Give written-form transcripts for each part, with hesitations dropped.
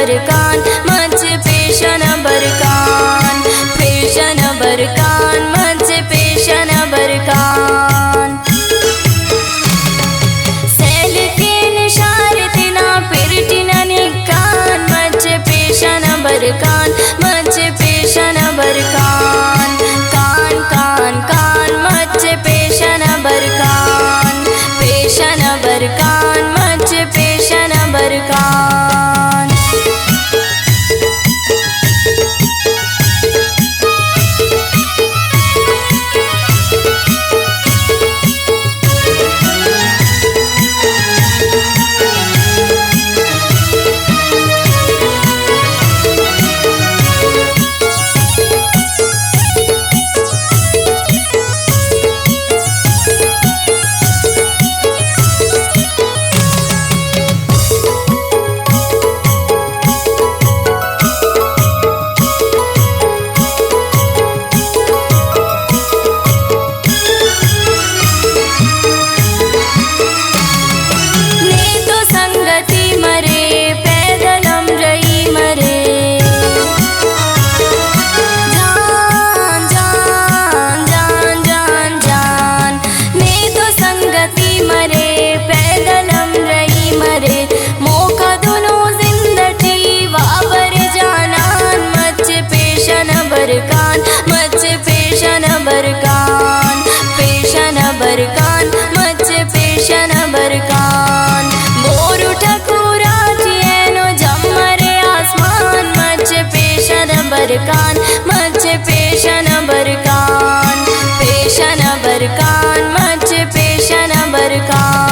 बरकान मच पेशन बरकान पेशन बरकान मच पेशन बरकान सेल के निशारतिना पिरटिना निकान मच पेशन बरकान मच पेशन बरकान कान कान कान मच पेशन बरकान पेशन बरकान मच पेशन बरकान बरकान मच पेशन बरकान पेशन बरकान मच पेशन बरकान बोर ठकुरा जियनो जमरे आसमान मच पेशन बरकान मच पेशन बरकान पेशन बरकान मच पेशन बरकान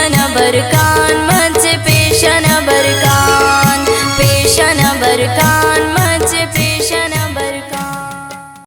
पेशन बरकान।